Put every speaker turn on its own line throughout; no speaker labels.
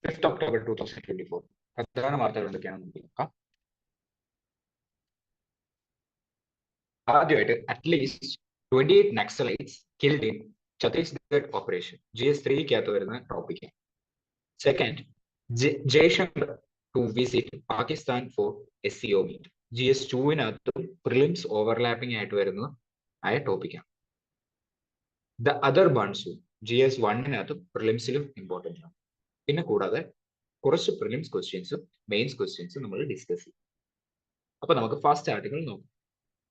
5th October 2024. പ്രധാന വാർത്തകൾ എന്തൊക്കെയാണെന്ന് നമുക്ക് നോക്കാം. ആദ്യമായിട്ട് at least 28 naxalites killed in Chhattisgarh operation GS3 വരുന്ന topic. Second, Jaishankar to visit Pakistan for SCO meet. GS2 prelims overlapping ആയിട്ട് വരുന്ന ടോപ്പിക്കാണ്. ദ അതർ മൺസൂൺ GS1 പ്രിലിംസിലും ഇമ്പോർട്ടൻ്റ് ആണ്. പിന്നെ കൂടാതെ കുറച്ച് പ്രിലിംസ് ക്വസ്റ്റ്യൻസും മെയിൻസ് ക്വസ്റ്റ്യൻസും നമ്മൾ ഡിസ്കസ് ചെയ്യും. അപ്പൊ നമുക്ക് ഫസ്റ്റ് ആർട്ടിക്കിൾ നോക്കാം.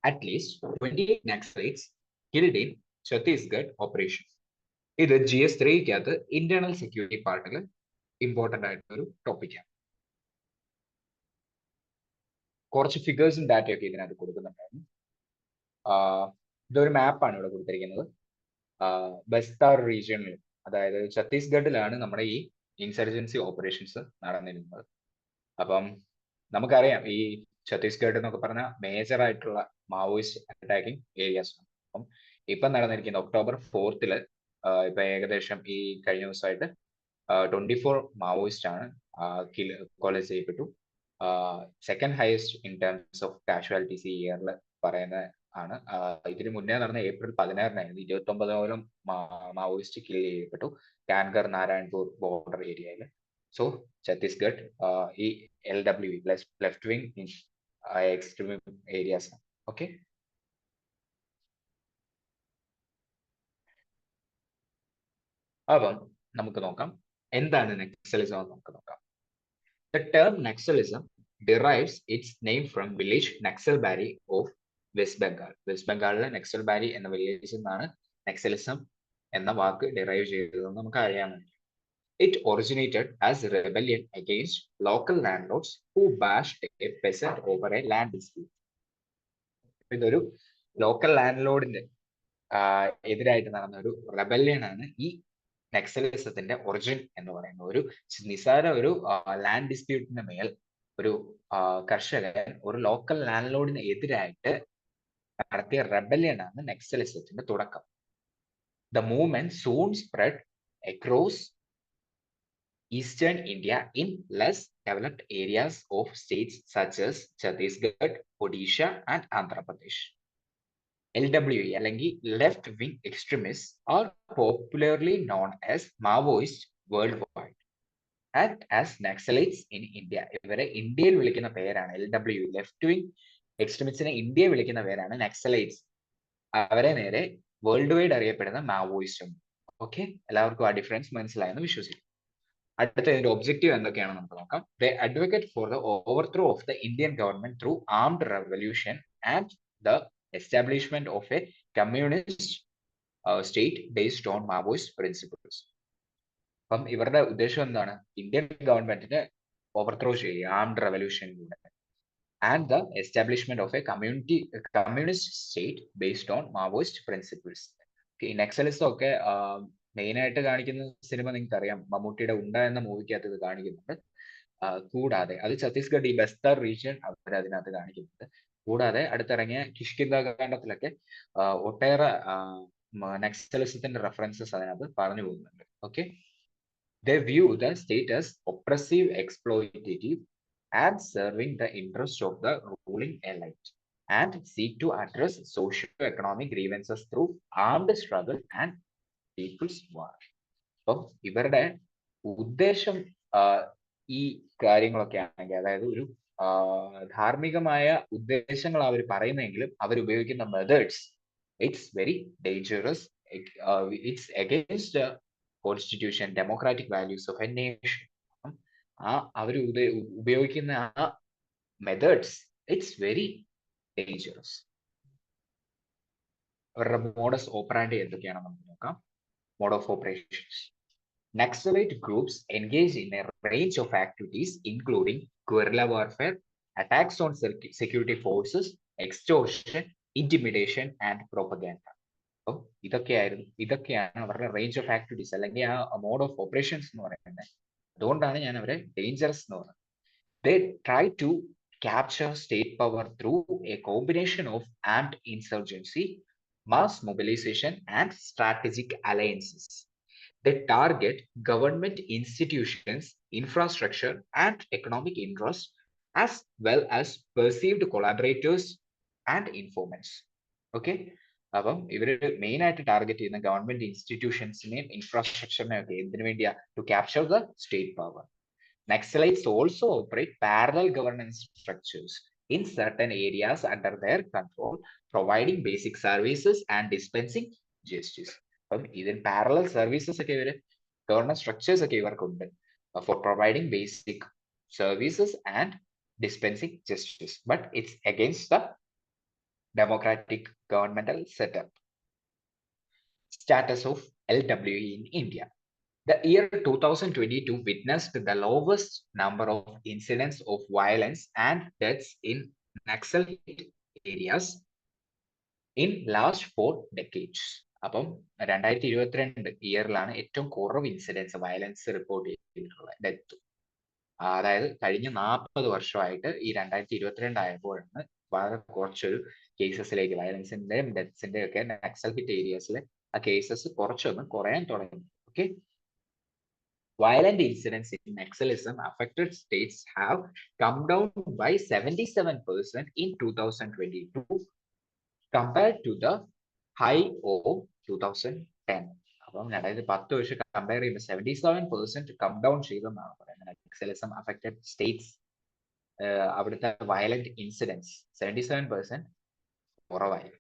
At least 28 naxalites killed in Chhattisgarh operation. ഇത് GS3 ഇന്റേണൽ സെക്യൂരിറ്റി പാർട്ടിൽ ഇമ്പോർട്ടന്റ് ആയിട്ടുള്ള ഒരു ടോപ്പിക്കാണ്. കുറച്ച് ഫിഗേഴ്സും ഡാറ്റയൊക്കെ ഇതിനകത്ത് കൊടുക്കുന്നുണ്ടായിരുന്നു. ഇതൊരു മാപ്പാണ് ഇവിടെ കൊടുത്തിരിക്കുന്നത്. ബസ്താർ റീജിയണിൽ, അതായത് ഛത്തീസ്ഗഡിലാണ് നമ്മുടെ ഈ ഇൻസർജൻസി ഓപ്പറേഷൻസ് നടന്നിരുന്നത്. അപ്പം നമുക്കറിയാം ഈ ഛത്തീസ്ഗഡ് എന്നൊക്കെ പറഞ്ഞ മേജർ ആയിട്ടുള്ള മാവോയിസ്റ്റ് അറ്റാക്കിംഗ് ഏരിയാസ് ആണ്. അപ്പം ഇപ്പം നടന്നിരിക്കുന്ന October 4th ഇപ്പൊ ഏകദേശം ഈ കഴിഞ്ഞ ദിവസമായിട്ട് 24 മാവോയിസ്റ്റ് ആണ് കൊല ചെയ്യപ്പെട്ടു. Second highest in terms of casualties ഈ ഇയറിൽ പറയുന്ന ആണ്. ഇതിന് മുന്നേ നടന്ന April 16 29ഓളം മാവോയിസ്റ്റ് കിൽ ചെയ്യപ്പെട്ടു കാൻഗർ നാരായൺപൂർ ബോർഡർ ഏരിയയിൽ. സോ ഛത്തീസ്ഗഡ് ഈ LWE left wing extreme areas ആണ്. ഓക്കെ, അപ്പം നമുക്ക് നോക്കാം എന്താണ് നക്സലിസം എന്ന് നമുക്ക് നോക്കാം. The term Naxalism derives its name from village Naxalbari of West Bengal. West ബംഗാളിലെ നക്സൽബാരി എന്ന വില്ലേജിൽ നിന്നാണ് നക്സലിസം എന്ന വാക്ക് ഡിറൈവ് ചെയ്തതെന്ന് നമുക്ക് അറിയാമെന്ന്. It originated as a rebellion against local landlords who bashed a peasant over a land dispute. ഇതൊരു local land ലോഡിന്റെ എതിരായിട്ട് നടന്ന ഒരു റെബല്യൻ ആണ് ഈ നക്സലിസത്തിന്റെ ഒറിജിൻ എന്ന് പറയുന്നത്. ഒരു നിസാര ഒരു ലാൻഡ് ഡിസ്പ്യൂട്ടിന് മേൽ ഒരു കർഷകൻ ഒരു ലോക്കൽ ലാൻഡ് ലോഡിന് എതിരായിട്ട് നടത്തിയ റെബല്യൻ ആണ് നക്സലിസത്തിന്റെ തുടക്കം. The movement soon spread across eastern India in less developed areas of states such as Chhattisgarh, Odisha and Andhra Pradesh. LWE അല്ലെങ്കിൽ left wing extremist are popularly known as Maoist world wide and as naxalites in India. ഇവരെ ഇന്ത്യയിൽ വിളിക്കുന്ന പേരാണ് LWE. Left wing എക്സ്ട്രീമിസ്റ്റിനെ ഇന്ത്യയിൽ വിളിക്കുന്ന പേരാണ് Naxalites. അവരെ നേരെ വേൾഡ് വൈഡ് അറിയപ്പെടുന്ന മാവോയിസ്റ്റും. ഓക്കെ, എല്ലാവർക്കും ആ ഡിഫറൻസ് മനസ്സിലായെന്ന് വിശ്വസിക്കും. അടുത്ത ഇതിന്റെ ഒബ്ജക്റ്റീവ് എന്തൊക്കെയാണ് നമുക്ക് നോക്കാം. They advocate for the overthrow of the Indian government through armed revolution and the establishment of a communist state based on Maoist principles. അപ്പം ഇവരുടെ ഉദ്ദേശം എന്താണ്? ഇന്ത്യൻ ഗവൺമെന്റിനെ ഓവർത്രോ ചെയ്യുക ആംഡ് റെവല്യൂഷനിലൂടെ and the establishment of a communist state based on Maoist principles. ഈ naxalism ഒക്കെ main ആയിട്ട് കാണിക്കുന്ന സിനിമ നിങ്ങൾക്ക് അറിയാം, മമ്മൂട്ടിയുടെ ഉണ്ട എന്ന മൂവിക്കകത്ത് ഇത് കാണിക്കുന്നുണ്ട്. കൂടാതെ അത് ഛത്തീസ്ഗഡ് ഈ ബസ്താർ റീജിയൻ അവർ അതിനകത്ത് കാണിക്കുന്നുണ്ട്. കൂടാതെ അടുത്തിറങ്ങിയ കിഷ്കിന്ധ കാണ്ഡത്തിലൊക്കെ ഒട്ടേറെ നക്സലിസത്തിന്റെ റെഫറൻസസ് അതിനകത്ത് പറഞ്ഞു പോകുന്നുണ്ട്. Okay, they view the state as oppressive, exploitative and serving the interest of the ruling elite and seek to address socio-economic grievances through armed struggle and people's war. അപ്പം ഇവരുടെ ഉദ്ദേശം ഈ കാര്യങ്ങളൊക്കെ ആണെങ്കിൽ, അതായത് ഒരു ധാർമ്മികമായ ഉദ്ദേശങ്ങൾ അവർ പറയുന്നെങ്കിലും അവർ ഉപയോഗിക്കുന്ന methods it's very dangerous. It's against constitution, democratic values of a nation. അവർ ഉപയോഗിക്കുന്ന ആ മെത്തേഡ്സ് ഇറ്റ്സ് വെരി ഡേഞ്ചറസ്. അവരുടെ മോഡസ് ഓപ്പറാൻഡി എന്തൊക്കെയാണെന്ന് നമുക്ക് നോക്കാം. Mode of operations. Naxalite groups engage in a range of activities including guerrilla warfare, attacks on security forces, extortion, intimidation and propaganda. അപ്പം ഇതൊക്കെയാണ് അവരുടെ റേഞ്ച് ഓഫ് ആക്ടിവിറ്റീസ് അല്ലെങ്കിൽ ആ mode of operations എന്ന് പറയുന്നത്. അതുകൊണ്ടാണ് ഞാൻ അവരെ ഡേഞ്ചറസ് എന്ന് പറയുന്നത്. They try to capture state power through a combination of armed insurgency, mass mobilization and strategic alliances. They target government institutions, infrastructure, and economic interests, as well as perceived collaborators and informants. Okay. അപ്പം ഇവര് main ആയിട്ട് target ചെയ്യുന്ന government ഇൻസ്റ്റിറ്റ്യൂഷൻസിനെയും ഇൻഫ്രാസ്ട്രക്ചറിനെയും ഒക്കെ എന്തിനു വേണ്ടിയാ? To capture the state power. Naxalites also operate parallel governance structures in certain areas under their control, providing basic services and dispensing justice. അപ്പം ഇതിന് parallel services ഒക്കെ ഇവര് ഗവർണൻസ് സ്ട്രക്ചേഴ്സ് ഒക്കെ ഇവർക്കുണ്ട് for providing basic services and dispensing justice, but it's against the democratic governmental setup. Status of LWE in India. The year 2022 witnessed the lowest number of incidents of violence and deaths in Naxal areas in last 4 decades. അപ്പം 2022 ഇയറിലാണ് ഏറ്റവും കുറവ് incidents violence report ചെയ്തിട്ടുള്ളത്, death. അതായത് കഴിഞ്ഞ 40 വർഷമായിട്ട് ഈ 2022 ആയപ്പോഴാണ് വളരെ കുറച്ചൊരു കേസസിലേക്ക് വയലൻസിന്റെയും ഡെത്ത്സിന്റെയും ഒക്കെ നക്സൽ ഹിറ്റ് ഏരിയാസിലെ ആ കേസസ് കുറച്ചൊന്ന് കുറയാൻ തുടങ്ങി. Okay. Violent incidents in Naxalism affected states have come down by 77% in 2022 compared to the high of 2010. അപ്പം 2010 വെച്ച് കമ്പയർ ചെയ്യുമ്പോൾ 77% കം ഡൗൺ ചെയ്തെന്നാണ് പറയുന്നത്. നക്സലിസം അഫക്റ്റഡ് സ്റ്റേറ്റ്സ് അവിടുത്തെ വയലന്റ് ഇൻസിഡൻസ് 77% കുറവായി.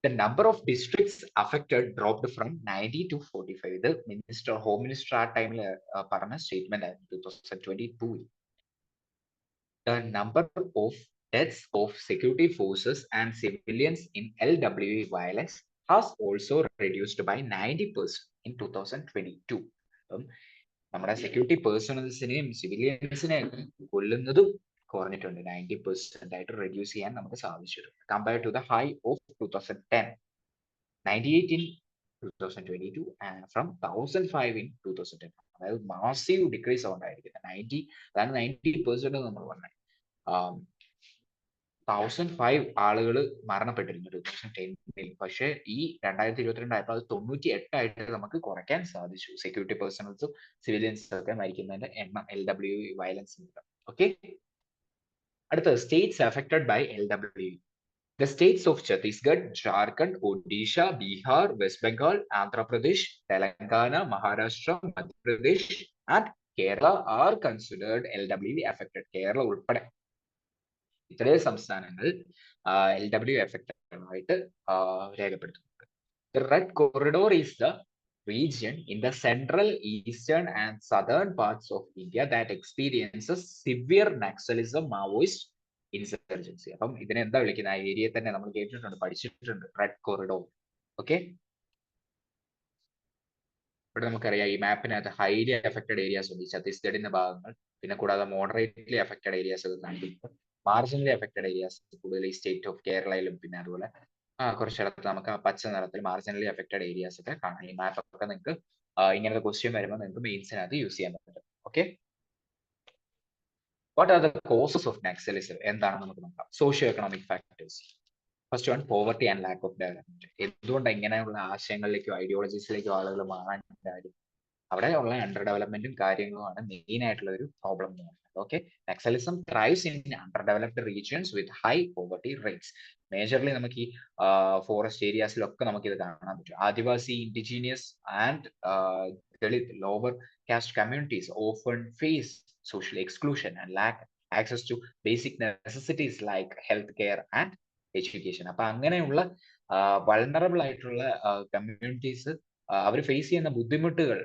The number of districts affected dropped from 90 to 45. ഇത് minister home minister ആ ടൈമിൽ പറഞ്ഞ സ്റ്റേറ്റ്മെന്റ് ആയിരുന്നു 2022. The number of deaths of security forces and civilians in LWE violence has also reduced by 90% in 2022. നമ്മുടെ security പേഴ്സണൽസിനെയും സിവിലിയൻസിനെയും കൊല്ലുന്നതും കുറഞ്ഞിട്ടുണ്ട്. 90% ആയിട്ട് reduce ചെയ്യാൻ നമുക്ക് സാധിച്ചിട്ടുണ്ട്. Compared to the high of 2010, 98 in 2022 and from 1005 in 2010. അതായത് മാസീവ് ഡിക്രീസ് ഉണ്ടായിരിക്കുന്നത് 90% നമ്മൾ പറഞ്ഞത്. 1005 ആളുകൾ മരണപ്പെട്ടിരുന്നു 2010. പക്ഷേ ഈ 2022 ആയപ്പോൾ അത് 98 ആയിട്ട് നമുക്ക് കുറയ്ക്കാൻ സാധിച്ചു. സെക്യൂരിറ്റി പേഴ്സണൽസും സിവിലിയൻസും ഒക്കെ മരിക്കുന്നതിന്റെ എണ്ണം LWE വയലൻസ് മൂലം. ഓക്കെ. അടുത്തത് states affected by LWE. The states of Chhattisgarh, Jharkhand, Odisha, Bihar, West Bengal, Andhra Pradesh, Telangana, Maharashtra, Madhya Pradesh, and Kerala are considered LWE affected. Kerala ഉൾപ്പെടെ ഇത്രയും സംസ്ഥാനങ്ങൾ LWE affected ആയിട്ട് രേഖപ്പെടുത്തുന്നുണ്ട്. The red corridor is the region in the central, eastern, and southern parts of India that experiences severe Naxalism, Maoist insurgency. അപ്പം ഇതിനെ എന്താ വിളിക്കുന്നത്? ആ ഏരിയയെ തന്നെ നമ്മൾ കേട്ടിട്ടുണ്ട്, പഠിച്ചിട്ടുണ്ട്, റെഡ് കോറിഡോർ. ഓക്കെ. ഇവിടെ നമുക്കറിയാം ഈ മാപ്പിനകത്ത് ഹൈലി അഫക്റ്റഡ് ഏരിയാസ് ഉണ്ട്, ഈ ഛത്തീസ്ഗഡിന്റെ ഭാഗങ്ങൾ. പിന്നെ കൂടാതെ മോഡറേറ്റ്ലി അഫക്റ്റഡ് ഏരിയാസ് ഒക്കെ കാണിക്കും. മാർജിനലി അഫക്റ്റഡ് ഏരിയാസ് കൂടുതൽ ഈ സ്റ്റേറ്റ് ഓഫ് കേരളയിലും പിന്നെ അതുപോലെ കുറച്ചിടത്ത് നമുക്ക് ആ പച്ച നിറത്തിൽ മാർജിനലി അഫക്റ്റഡ് ഏരിയാസ് ഒക്കെ കാണാം. ഈ മാപ്പ് ഒക്കെ നിങ്ങൾക്ക് ഇങ്ങനത്തെ ക്വസ്റ്റ്യൻ വരുമ്പോൾ നിങ്ങൾക്ക് മെയിൻസിനകത്ത് യൂസ് ചെയ്യാൻ പറ്റും. Okay. What are the causes of Naxalism? എന്താണ് നമുക്ക് നോക്കാം. Socio economic factors. First one, poverty and lack of development. എന്തുകൊണ്ട് ഇങ്ങനെയുള്ള ആശയങ്ങളിലേക്കോ ഐഡിയോളജീസിലേക്കോ ആളുകൾ മാറാൻ കാര്യം? അവിടെ ഉള്ള അണ്ടർ ഡെവലപ്മെന്റും കാര്യങ്ങളുമാണ് മെയിൻ ആയിട്ടുള്ള ഒരു പ്രോബ്ലം എന്ന് പറയുന്നത്. Okay. Naxalism thrives in underdeveloped regions with high poverty rates. Majorly നമുക്ക് ഈ ഫോറസ്റ്റ് ഏരിയാസിലൊക്കെ നമുക്ക് ഇത് കാണാൻ പറ്റും. Adivasi, indigenous and Dalit, lower caste communities often face social exclusion and lack access to basic necessities like health care and education. അപ്പൊ അങ്ങനെയുള്ള vulnerable ആയിട്ടുള്ള കമ്മ്യൂണിറ്റീസ് അവർ ഫേസ് ചെയ്യുന്ന ബുദ്ധിമുട്ടുകൾ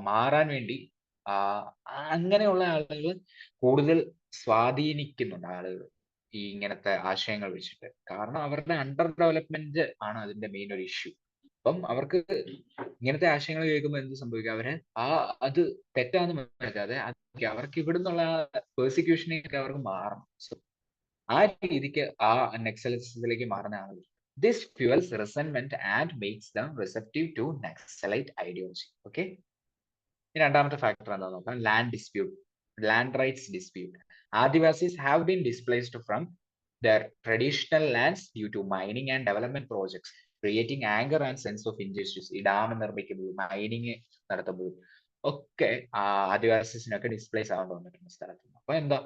മാറാൻ വേണ്ടി അങ്ങനെയുള്ള ആളുകൾ കൂടുതൽ സ്വാധീനിക്കുന്നുണ്ട് ആളുകൾ ഈ ഇങ്ങനത്തെ ആശയങ്ങൾ വെച്ചിട്ട്. കാരണം അവരുടെ അണ്ടർ ഡെവലപ്മെന്റ് ആണ് അതിന്റെ മെയിൻ ഒരു ഇഷ്യൂ. അപ്പം അവർക്ക് ഇങ്ങനത്തെ ആശയങ്ങൾ കേൾക്കുമ്പോൾ എന്ത് സംഭവിക്കും? അവര് അത് തെറ്റാന്ന് മനസ്സിലാക്കാതെ അവർക്ക് ഇവിടുന്നുള്ള പെർസിക്യൂഷനൊക്കെ അവർക്ക് മാറണം. സോ ആ രീതിക്ക് ആ നക്സലിസത്തിലേക്ക് മാറുന്ന ആളുകൾ, this fuels resentment and makes them receptive to naxalite ideology. Okay. രണ്ടാമത്തെ ഫാക്ടർ എന്താണെന്ന് നോക്കാം. Land dispute, land rights dispute. Adivasis have been displaced from their traditional lands due to mining and development projects. Creating anger and sense of injustice. ഈ dam നിർമ്മിക്കുമ്പോഴും mining നടത്തുമ്പോഴും ഒക്കെ ആദിവാസീസിനൊക്കെ displace ആവാൻ തോന്നിട്ടുണ്ട് സ്ഥലത്ത്. അപ്പൊ എന്താ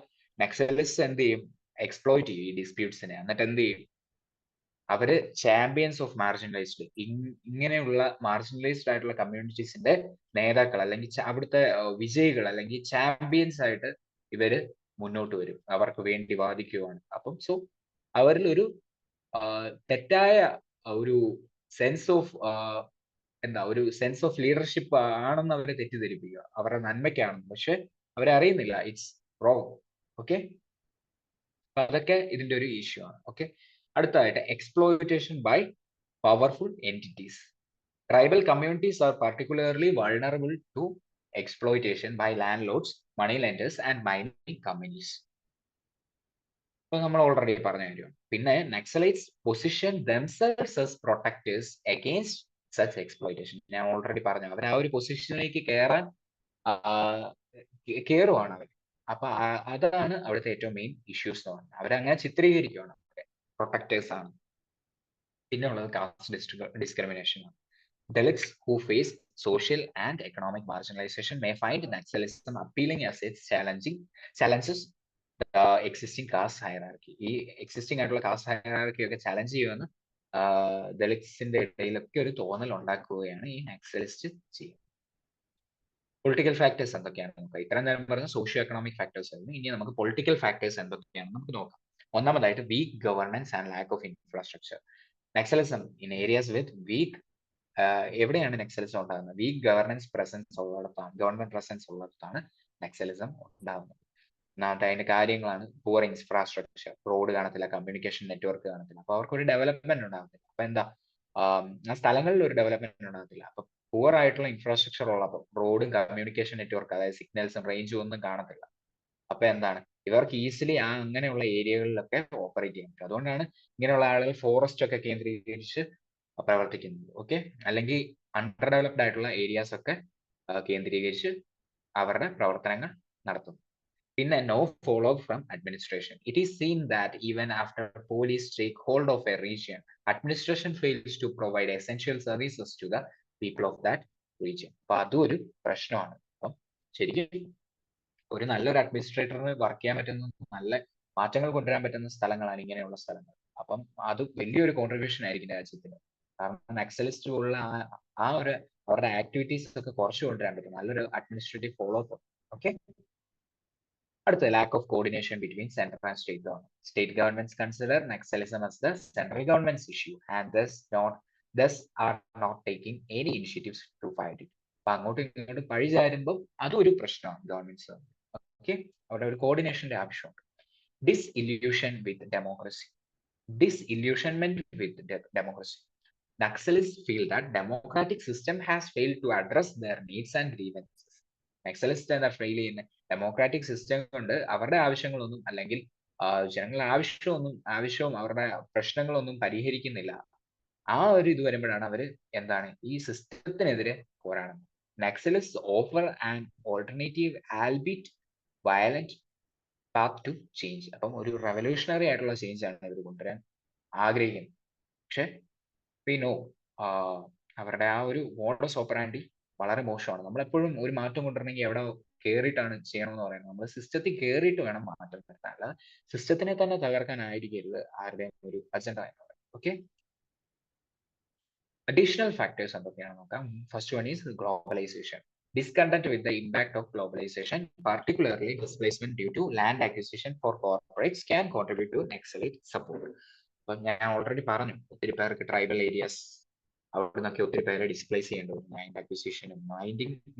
നക്സലിസ്റ്റ് എന്ത് ചെയ്യും, എക്സ്പ്ലോയിറ്റ് ചെയ്യും ഈ ഡിസ്പ്യൂട്ട്സിനെ. എന്നിട്ട് എന്ത് ചെയ്യും, അവര് ചാമ്പ്യൻസ് ഓഫ് മാർജിനലൈസ്ഡ്, ഇങ്ങനെയുള്ള മാർജിനലൈസ്ഡ് ആയിട്ടുള്ള കമ്മ്യൂണിറ്റീസിന്റെ നേതാക്കൾ അല്ലെങ്കിൽ അവിടുത്തെ വിജയികൾ അല്ലെങ്കിൽ ചാമ്പ്യൻസ് ആയിട്ട് ഇവര് മുന്നോട്ട് വരും, അവർക്ക് വേണ്ടി വാദിക്കുവാണ്. അപ്പം സോ അവരിൽ ഒരു തെറ്റായ ഒരു സെൻസ് ഓഫ് ഒരു സെൻസ് ഓഫ് ലീഡർഷിപ്പ് ആണെന്ന് അവരെ തെറ്റിദ്ധരിപ്പിക്കുക, അവരുടെ നന്മയ്ക്കാണെന്ന്. പക്ഷെ അവരെ അറിയുന്നില്ല ഇറ്റ്സ് റോങ്. ഓക്കെ, അപ്പൊ അതൊക്കെ ഇതിന്റെ ഒരു ഇഷ്യൂ ആണ്. ഓക്കെ, അടുത്തതായിട്ട് exploitation by powerful entities. Tribal communities are particularly vulnerable to exploitation by landlords, money lenders, and mining companies. ഇപ്പൊ നമ്മൾ ഓൾറെഡി പറഞ്ഞ കാര്യം. പിന്നെ naxalites position themselves as protectors against such exploitation. ഞാൻ ഓൾറെഡി പറഞ്ഞു, അവർ ആ ഒരു പൊസിഷനിലേക്ക് കയറുവാണ് അവർ. അപ്പൊ അതാണ് അവിടുത്തെ ഏറ്റവും മെയിൻ ഇഷ്യൂസ് എന്ന് പറഞ്ഞാൽ. അവരങ്ങനെ ചിത്രീകരിക്കുകയാണ്, പ്രൊട്ടക്ടേഴ്സ് ആണ്. പിന്നെ ഉള്ളത് കാസ്റ്റ് ഡിസ്ക്രിമിനേഷൻ ആണ്. Dalits who face social and economic marginalization may find Naxalism appealing as it challenges the existing caste hierarchy. ഈ എക്സിസ്റ്റിംഗ് ആയിട്ടുള്ള കാസ്റ്റ് ഹയറാർക്കി ഒക്കെ ചലഞ്ച് ചെയ്യുമെന്ന് ദളിറ്റ്സിന്റെ ഇടയിലൊക്കെ ഒരു തോന്നൽ ഉണ്ടാക്കുകയാണ് ഈ നക്സലിസ്റ്റ് ചെയ്യുന്നത്. പൊളിറ്റിക്കൽ ഫാക്ടേഴ്സ് എന്തൊക്കെയാണ് നോക്കാം. ഇത്രയും നേരം പറഞ്ഞ സോഷ്യോ എക്കണോമിക് ഫാക്ടേഴ്സ് ആയിരുന്നു. ഇനി നമുക്ക് പൊളിറ്റിക്കൽ ഫാക്ടേഴ്സ് എന്തൊക്കെയാണ് നമുക്ക് നോക്കാം. ഒന്നാമതായിട്ട് weak governance and lack of infrastructure. Naxalism in areas with weak എവിടെയാണ് നക്സലിസം ഉണ്ടാകുന്നത്? വീക്ക് ഗവർണൻസ് പ്രസൻസ് ഉള്ളിടത്താണ്, ഗവൺമെന്റ് പ്രസൻസ് ഉള്ളിടത്താണ് നക്സലിസം ഉണ്ടാകുന്നത്. ഒന്നാമത്തെ അതിന്റെ കാര്യങ്ങളാണ് പുവർ ഇൻഫ്രാസ്ട്രക്ചർ, റോഡ് കാണത്തില്ല, കമ്മ്യൂണിക്കേഷൻ നെറ്റ്വർക്ക് കാണത്തില്ല, അപ്പൊ അവർക്ക് ഒരു ഡെവലപ്മെന്റ് ഉണ്ടാകത്തില്ല. അപ്പൊ എന്താ ആ സ്ഥലങ്ങളിൽ ഒരു ഡെവലപ്മെന്റ് ഉണ്ടാകത്തില്ല. അപ്പൊ പുവർ ആയിട്ടുള്ള ഇൻഫ്രാസ്ട്രക്ചർ ഉള്ളപ്പോൾ റോഡും കമ്മ്യൂണിക്കേഷൻ നെറ്റ്വർക്ക്, അതായത് സിഗ്നൽസും റേഞ്ചും ഒന്നും കാണത്തില്ല. അപ്പൊ എന്താണ്, ഇവർക്ക് ഈസിലി അങ്ങനെയുള്ള ഏരിയകളിലൊക്കെ ഓപ്പറേറ്റ് ചെയ്യാൻ പറ്റും. അതുകൊണ്ടാണ് ഇങ്ങനെയുള്ള ആളുകൾ ഫോറസ്റ്റ് ഒക്കെ കേന്ദ്രീകരിച്ച് പ്രവർത്തിക്കുന്നത്. ഓക്കെ, അല്ലെങ്കിൽ അണ്ടർ ഡെവലപ്ഡ് ആയിട്ടുള്ള ഏരിയാസ് ഒക്കെ കേന്ദ്രീകരിച്ച് അവരുടെ പ്രവർത്തനങ്ങൾ നടത്തുന്നു. പിന്നെ no follow from administration. It is seen that even after police take hold of a region, administration fails to provide essential services to the people of that region. അപ്പൊ അതും ഒരു പ്രശ്നമാണ്. അപ്പം ശരിക്കും ഒരു നല്ലൊരു അഡ്മിനിസ്ട്രേറ്ററിന് വർക്ക് ചെയ്യാൻ പറ്റുന്ന, നല്ല മാറ്റങ്ങൾ കൊണ്ടുവരാൻ പറ്റുന്ന സ്ഥലങ്ങളാണ് ഇങ്ങനെയുള്ള സ്ഥലങ്ങൾ. അപ്പം അത് വലിയൊരു കോൺട്രിബ്യൂഷൻ ആയിരിക്കും രാജ്യത്തിന്. കാരണം നക്സലിസ്റ്റ് പോലുള്ള അവരുടെ ആക്ടിവിറ്റീസ് ഒക്കെ കുറച്ച് കൊണ്ടുവരാൻ പറ്റും നല്ലൊരു അഡ്മിനിസ്ട്രേറ്റീവ് ഫോളോ അപ്പ്. ഓക്കെ, അടുത്ത lack of coordination between central and state government. State governments consider Naxalism as the central government's issue and thus are not taking any initiatives to fight it. അപ്പൊ അങ്ങോട്ടും ഇങ്ങോട്ടും പഴിചാരുമ്പോൾ അതും ഒരു പ്രശ്നമാണ് governments. Okay, അവിടെ ഒരു കോർഡിനേഷന്റെ ആവശ്യമുണ്ട്. ഡിസ്ഇല്യൂഷൻ വിത്ത് democracy. Disillusionment with democracy. Naxalists feel that democratic system has failed to address their needs and grievances. Naxalists എന്താ ഫെയിൽ ചെയ്യുന്നത്? ഡെമോക്രാറ്റിക് സിസ്റ്റം കൊണ്ട് അവരുടെ ആവശ്യങ്ങളൊന്നും അല്ലെങ്കിൽ ജനങ്ങളുടെ ആവശ്യവും അവരുടെ പ്രശ്നങ്ങളൊന്നും പരിഹരിക്കുന്നില്ല. ആ ഒരു ഇത് വരുമ്പോഴാണ് അവര് എന്താണ് ഈ സിസ്റ്റത്തിനെതിരെ പോരാടുന്നത്. Naxalist offer an alternative albeit violent path to change. അപ്പം ഒരു റെവല്യൂഷണറി ആയിട്ടുള്ള ചേഞ്ച് ആണ് ഇവർ കൊണ്ടുവരാൻ ആഗ്രഹിക്കുന്നത്. പക്ഷെ വി നോ അവരുടെ ആ ഒരു മോഡസ് ഓപ്പറാൻഡി വളരെ മോശമാണ്. നമ്മളെപ്പോഴും ഒരു മാറ്റം കൊണ്ടുവരണമെങ്കിൽ എവിടെ കയറിയിട്ടാണ് ചെയ്യണമെന്ന് പറയുന്നത്. നമ്മൾ സിസ്റ്റത്തിൽ കയറിയിട്ട് വേണം മാറ്റം വരുത്താൻ, അല്ലാതെ സിസ്റ്റത്തിനെ തന്നെ തകർക്കാനായിരിക്കരുത് ആരുടെയും ഒരു അജണ്ട എന്ന് പറയുന്നത്. ഓക്കെ, അഡീഷണൽ ഫാക്ടേഴ്സ് എന്തൊക്കെയാണ് നോക്കാം. First one is globalisation. Discontent with the impact of globalization, particularly displacement due to land acquisition for corporates, can contribute to Naxalite support. അപ്പൊ ഞാൻ ഓൾറെഡി പറഞ്ഞു, ഒത്തിരി പേർക്ക് ട്രൈബൽ ഏരിയാസ് അവിടെ നിന്നൊക്കെ ഒത്തിരി പേരെ ഡിസ്പ്ലേസ് ചെയ്യേണ്ടി വരും. ലാൻഡ് അക്വിസിഷനും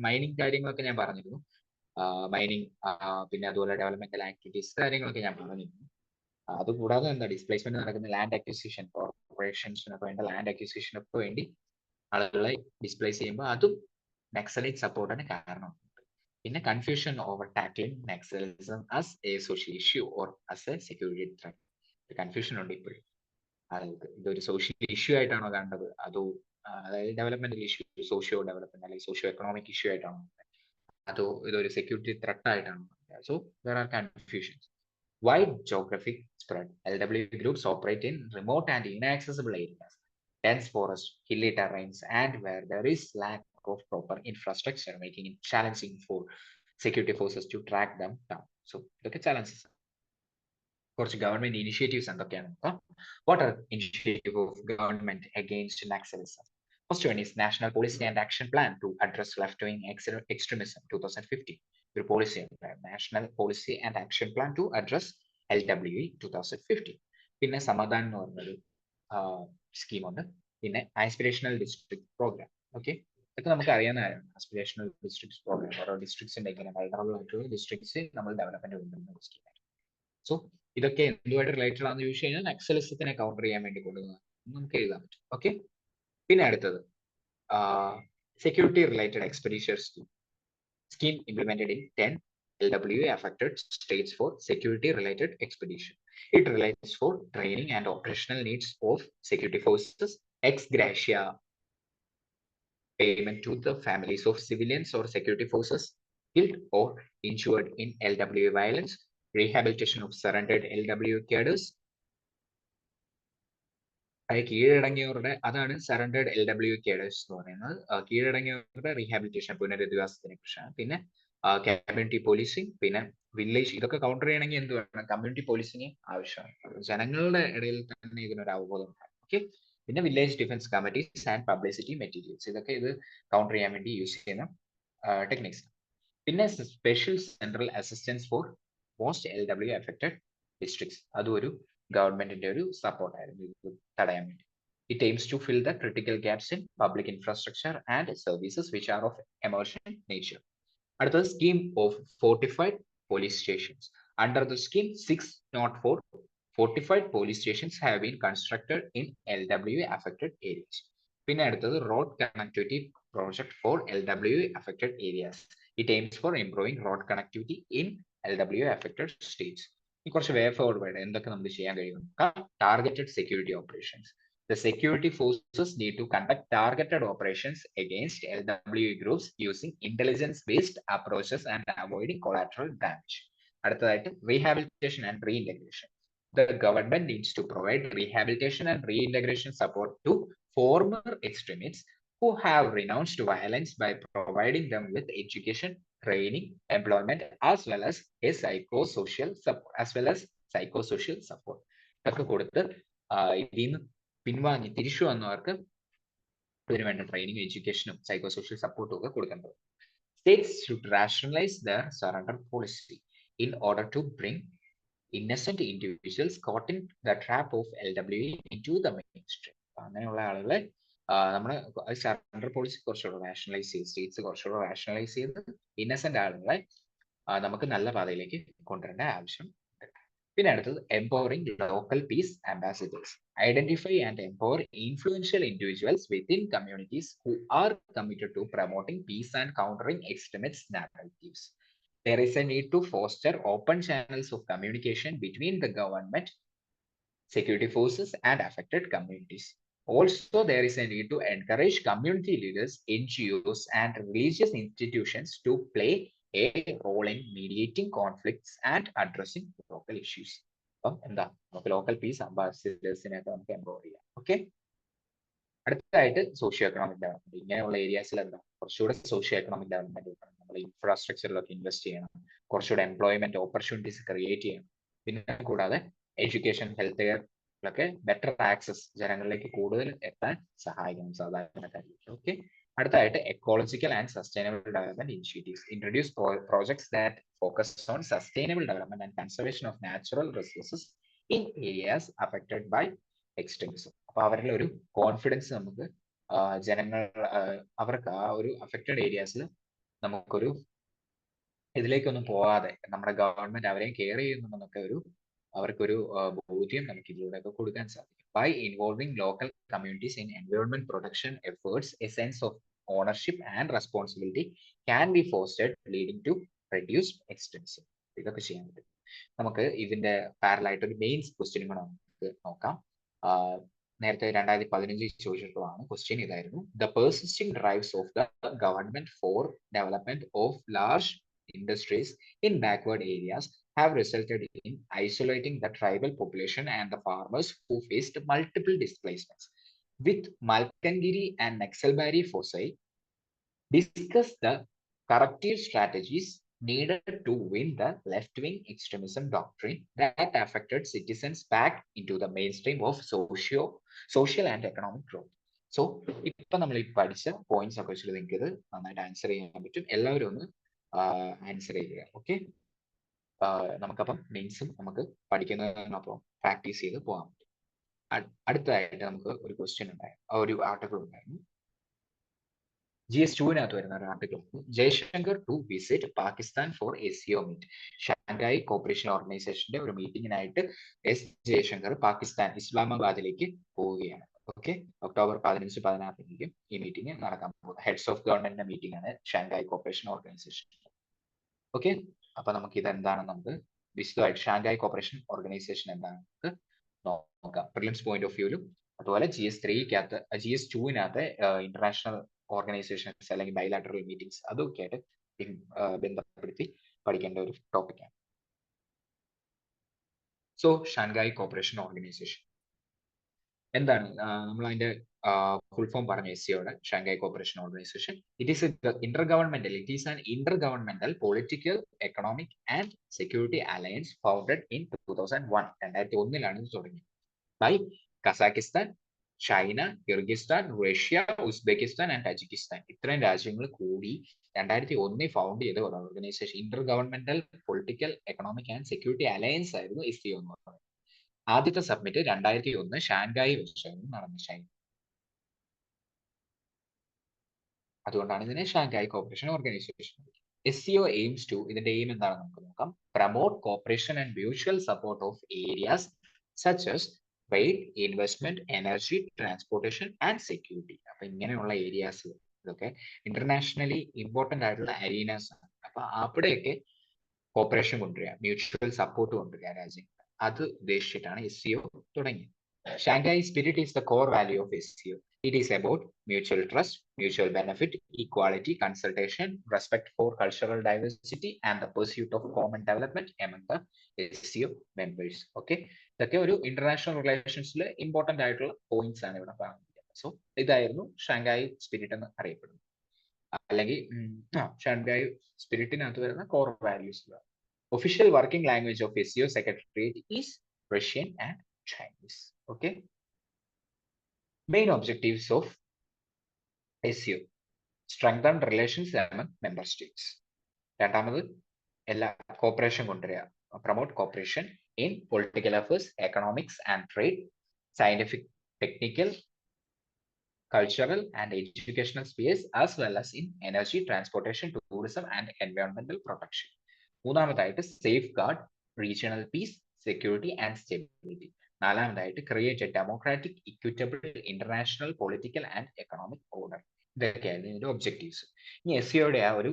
മൈനിങ് കാര്യങ്ങളൊക്കെ ഞാൻ പറഞ്ഞിരുന്നു. മൈനിങ് പിന്നെ അതുപോലെ ഡെവലപ്മെന്റൽ ആക്ടിവിറ്റീസ് കാര്യങ്ങളൊക്കെ ഞാൻ പറഞ്ഞിരുന്നു. അതുകൂടാതെ എന്താ ഡിസ്പ്ലേസ്മെന്റ് നടക്കുന്ന ലാൻഡ് അക്വിസിഷൻ, കോർപ്പറേഷൻസിനൊക്കെ വേണ്ട ലാൻഡ് അക്വിസിഷനൊക്കെ വേണ്ടി ആളുകളെ ഡിസ്പ്ലേസ് ചെയ്യുമ്പോൾ അതും നക്സലൈറ്റ് സപ്പോർട്ടിന് കാരണമുണ്ട്. പിന്നെ confusion over tackling Naxalism as A social issue or as A security threat. Confusion ഉണ്ട് ഇപ്പോഴും ആളുകൾക്ക്. ഇതൊരു സോഷ്യൽ ഇഷ്യൂ ആയിട്ടാണോ കണ്ടത്, അതോ അതായത് ഡെവലപ്മെന്റൽ ഇഷ്യൂ, സോഷ്യോ ഡെവലപ്മെന്റ് അല്ലെങ്കിൽ സോഷ്യോ എക്കണോമിക് ഇഷ്യൂ ആയിട്ടാണോ, അതോ ഇതൊരു സെക്യൂരിറ്റി ത്രെറ്റ് ആയിട്ടാണോ? So there are confusions. Wide geographic spread. LW groups operate in remote and inaccessible areas. dense forests, hilly terrains, and where there is lack of proper infrastructure, making it challenging for security forces to track them down. So, look at challenges. കുറച്ച് government initiatives എന്തൊക്കെയാണ് നോക്കാം. What are initiative of government against Naxalism? First one is National Policy and Action Plan to Address Left-Wing Extremism 2015. ഒരു policy national policy and action plan to address LWE 2015. പിന്നെ സമാധാൻ എന്ന് പറഞ്ഞൊരു സ്കീമുണ്ട്. പിന്നെ aspirational district programme. Okay, ഇതൊക്കെ നമുക്ക് അറിയാവുന്ന കാര്യമാണ്. Aspirational district programme ഓരോ ഡിസ്ട്രിക്ട്സിന്റെ ഇങ്ങനെ വൾണറബിൾ ആയിട്ടുള്ള ഡിസ്ട്രിക്ട്സ് നമ്മൾ ഡെവലപ്മെന്റ് കൊണ്ടുവരുന്ന സ്കീമാണ്. സോ ഇതൊക്കെ എന്തുമായിട്ട് റിലേറ്റഡ് ആണെന്ന് ചോദിച്ചു കഴിഞ്ഞാൽ നക്സലിസത്തിനെ കൗണ്ടർ ചെയ്യാൻ വേണ്ടി കൊണ്ടുവന്നത് നമുക്ക് എഴുതാൻ പറ്റും. ഓക്കെ, പിന്നെ അടുത്തത് security related expenditures scheme implemented in 10 LWA affected states for security related expedition. It relates for training and operational needs of security forces, ex gratia payment to the families of civilians or security forces killed or injured in LWA violence, rehabilitation of surrendered LWA cadres, കീഴടങ്ങിയവരുടെ അതാണ് surrendered LWA cadres എന്ന് പറയുന്നത്. കീഴടങ്ങിയവരുടെ rehabilitation പുനരധിവാസത്തിനെ കുറിച്ചാണ്. പിന്നെ community policing, പിന്നെ village, ഇതൊക്കെ counter ചെയ്യണമെങ്കിൽ എന്ത് വേണം? കമ്മ്യൂണിറ്റി പോലീസിങ് ആവശ്യമാണ്. ജനങ്ങളുടെ ഇടയിൽ തന്നെ ഇതിനൊരു അവബോധം ഉണ്ടാകും. ഓക്കെ, പിന്നെ village defence committees and publicity materials, ഇതൊക്കെ ഇത് കൗണ്ടർ ചെയ്യാൻ വേണ്ടി യൂസ് ചെയ്യുന്ന ടെക്നിക്സ്. പിന്നെ special central assistance for most LWA affected districts, അതും ഒരു ഗവൺമെന്റിന്റെ ഒരു സപ്പോർട്ട് ആയിരുന്നു ഇത് തടയാൻ വേണ്ടി. It aims to fill the critical gaps in public infrastructure and services which are of emergent nature. അടുത്തത് scheme of fortified police stations. Under the scheme 604, fortified police stations have been constructed in LWA affected areas. പിന്നെ അടുത്തത് road connectivity project for LWA affected areas. It aims for improving road connectivity in LWA affected states. കുറച്ച് വേ forward എന്തൊക്കെ നമുക്ക് ചെയ്യാൻ കഴിയും? Targeted security operations. The security forces need to conduct targeted operations against LWA groups using intelligence-based approaches and avoiding collateral damage. അടുത്തതായിട്ട് rehabilitation and reintegration. The government needs to provide rehabilitation and reintegration support to former extremists who have renounced violence by providing them with education, training, employment, as well as psychosocial support. ഇതൊക്കെ കൊടുത്ത് ഇതിൽ നിന്ന് പിൻവാങ്ങി തിരിച്ചു വന്നവർക്ക് ഇതിനു വേണ്ട training, എഡ്യൂക്കേഷനും psychosocial സപ്പോർട്ടും ഒക്കെ കൊടുക്കാൻ പറ്റും. States should rationalize their surrender policy in order to bring innocent individuals caught in the trap of LWA into the mainstream. അങ്ങനെയുള്ള ആളുകളെ നമ്മുടെ സറണ്ടർ പോളിസി കുറച്ചുകൂടെ റാഷണലൈസ് ചെയ്ത്, സ്റ്റേറ്റ്സ് കുറച്ചുകൂടെ റാഷണലൈസ് ചെയ്ത് ഇന്നസെന്റ് ആളുകളെ നമുക്ക് നല്ല പാതയിലേക്ക് കൊണ്ടുവരേണ്ട ആവശ്യം. പിന്നെ അടുത്തത് empowering local peace ambassadors. Identify and empower influential individuals within communities who are committed to promoting peace and countering extremist narratives. There is a need to foster open channels of communication between the government, security forces, and affected communities. Also, there is a need to encourage community leaders, NGOs, and religious institutions to play a role in mediating conflicts and addressing local issues. അപ്പം എന്താ, നമുക്ക് local piece അംബാസിഡേഴ്സിനെ നമുക്ക് empower ചെയ്യാം. Okay, അടുത്തതായിട്ട് socio economic development. ഇങ്ങനെയുള്ള ഏരിയാസിൽ എന്താ കുറച്ചുകൂടെ socio economic development നമ്മൾ ഇൻഫ്രാസ്ട്രക്ചറിലൊക്കെ ഇൻവെസ്റ്റ് ചെയ്യണം, കുറച്ചുകൂടെ എംപ്ലോയ്മെന്റ് ഓപ്പർച്യൂണിറ്റീസ് ക്രിയേറ്റ് ചെയ്യണം. പിന്നെ കൂടാതെ എഡ്യൂക്കേഷൻ, ഹെൽത്ത് കെയറിലൊക്കെ ബെറ്റർ ആക്സസ് ജനങ്ങളിലേക്ക് കൂടുതൽ എത്താൻ സഹായിക്കണം സാധാരണക്കാരിലേക്ക്. ഓക്കെ, അടുത്തായിട്ട് ecological and sustainable development initiatives. Introduce projects that focus on sustainable development and conservation of natural resources in areas affected by extremism. അപ്പൊ അവരുടെ ഒരു കോൺഫിഡൻസ് നമുക്ക് ജനങ്ങൾ അവർക്ക് ആ ഒരു അഫക്റ്റഡ് ഏരിയാസിൽ നമുക്കൊരു ഇതിലേക്കൊന്നും പോവാതെ നമ്മുടെ ഗവൺമെന്റ് അവരെയും കെയർ ചെയ്യുന്നുണ്ടെന്നൊക്കെ അവർക്കൊരു ബോധ്യം നമുക്ക് ഇതിലൂടെയൊക്കെ കൊടുക്കാൻ സാധിക്കും. By involving local communities in environment protection efforts, a sense of ownership and responsibility can be fostered, leading to reduced extremism. ഇതൊക്കെ ചെയ്യാൻ പറ്റും. നമുക്ക് ഇതിന്റെ പാരലായിട്ട് ഒരു മെയിൻസ് ക്വസ്റ്റ്യൻ കൂടെ നമുക്ക് നോക്കാം. നേരത്തെ 2015 ചോദിച്ചിട്ടുള്ളതാണ്. ക്വസ്റ്റ്യൻ ഇതായിരുന്നു: the persisting drives of the government for development of large industries in backward areas have resulted in isolating the tribal population and the farmers who faced multiple displacements. with Malkangiri and Naxalbari foci, discuss the corrective strategies needed to win the left-wing extremism doctrine that affected citizens back into the mainstream of social and economic growth. So ഇപ്പൊ നമ്മൾ ഈ പഠിച്ച points ഒക്കെ വെച്ചിട്ട് നിങ്ങൾക്ക് ഇത് നന്നായിട്ട് answer ചെയ്യാൻ പറ്റും. എല്ലാവരും ഒന്ന് ആൻസർ ചെയ്യുക. ഓക്കെ, നമുക്കപ്പം മെയിൻസും നമുക്ക് പഠിക്കുന്നതിനൊപ്പം പ്രാക്ടീസ് ചെയ്ത് പോകാൻ പറ്റും. അടുത്തതായിട്ട് നമുക്ക് ഒരു ക്വസ്റ്റ്യൻ ഉണ്ടായിരുന്നു, ഒരു ആർട്ടിക്കിൾ ഉണ്ടായിരുന്നു. GS2 വരുന്ന ഒരു article, Jaishankar to visit Pakistan for SCO meet. Shanghai cooperation ഓർഗനൈസേഷന്റെ ഒരു മീറ്റിംഗിനായിട്ട് ജയശങ്കർ പാകിസ്ഥാൻ ഇസ്ലാമാബാദിലേക്ക് പോവുകയാണ്. ഓക്കെ, ഒക്ടോബർ 15-16 ഈ മീറ്റിംഗ് നടക്കാൻ പോകുന്നത്. ഹെഡ്സ് ഓഫ് ഗവൺമെന്റിന്റെ മീറ്റിംഗ് ആണ് ഷാങ്ഹായ് കോപ്പറേഷൻ ഓർഗനൈസേഷൻ. ഓക്കെ, അപ്പൊ നമുക്ക് ഇത് എന്താണെന്ന് നമുക്ക് വിശദമായിട്ട് ഷാങ്ഹായ് കോപ്പറേഷൻ ഓർഗനൈസേഷൻ എന്താണെന്ന് നമുക്ക് നോക്കാം. പ്രിലിംസ് പോയിന്റ് ഓഫ് വ്യൂലും അതുപോലെ GS3 GS2 ഇന്റർനാഷണൽ ഓർഗനൈസേഷൻസ് അല്ലെങ്കിൽ ബൈലാറ്ററൽ മീറ്റിംഗ്സ് അതൊക്കെ ആയിട്ട് ബന്ധപ്പെടുത്തി പഠിക്കേണ്ട ഒരു ടോപ്പിക്കാണ്. സോ ഷാങ്ഹായ് കോപ്പറേഷൻ ഓർഗനൈസേഷൻ എന്താണ്? നമ്മൾ അതിന്റെ ഫുൾ ഫോം പറഞ്ഞ SCOയുടെ Shanghai cooperation organization. It is an inter political economic and security alliance founded in 2001. 2001 ഇത് തുടങ്ങി by Kazakhstan, China, Kyrgyzstan, Russia, Uzbekistan and Tajikistan. ഇത്രയും രാജ്യങ്ങൾ കൂടി 2001 ഫൗണ്ട് ചെയ്ത ഒരു organization, political economic and security alliance ആയിരുന്നു SCO എന്ന് പറയുന്നത്. ആദ്യത്തെ സബ്മിറ്റ് 2001 ഷാങ്ഹായി വെച്ചായിരുന്നു നടന്ന ചൈന. അതുകൊണ്ടാണ് ഇതിനെ Shanghai cooperation organisation. SCO aims to, ഇതിന്റെ എയിം എന്താണെന്ന് നമുക്ക് നോക്കാം. Promote cooperation and mutual support of areas such as trade, investment, energy, transportation and security. അപ്പൊ ഇങ്ങനെയുള്ള ഏരിയാസ് ഇതൊക്കെ ഇന്റർനാഷണലി ഇമ്പോർട്ടന്റ് ആയിട്ടുള്ള അരീനാസ് ആണ്. അപ്പൊ അവിടെയൊക്കെ കോപ്പറേഷൻ കൊണ്ടുവരിക, മ്യൂച്വൽ സപ്പോർട്ട് കൊണ്ടുവരിക രാജ്യങ്ങൾ, അത് ഉദ്ദേശിച്ചിട്ടാണ് SCO തുടങ്ങിയത്. Shanghai spirit is the core value of SCO. It is about mutual trust, mutual benefit, equality, consultation, respect for cultural diversity, and the pursuit of common development among the SCO members. Okay, ഇതൊക്കെ ഒരു international റിലേഷൻസിൽ important ആയിട്ടുള്ള points ആണ് ഇവിടെ പറഞ്ഞത്. So ഇതായിരുന്നു Shanghai spirit എന്ന് അറിയപ്പെടുന്നത്, അല്ലെങ്കിൽ ഷാങ്ഹായ് സ്പിരിറ്റിനകത്ത് വരുന്ന core values. Official working language of SCO secretariat is Russian and Chinese. Okay. Main objectives of SCO: strengthen relations among member states. രണ്ടാമത് എല്ലാ കോപ്പറേഷൻ കൊണ്ടുവരിക, promote cooperation in political affairs, economics and trade, scientific, technical, cultural and educational spheres, as well as in energy, transportation, tourism and environmental protection. മൂന്നാമതായിട്ട് safeguard regional peace, security and stability. നാലാമതായിട്ട് create a democratic, equitable, international political and economic order. ഇതൊക്കെയായിരുന്നു ഇതിന്റെ objectives. ഇനി SCOയുടെ ആ ഒരു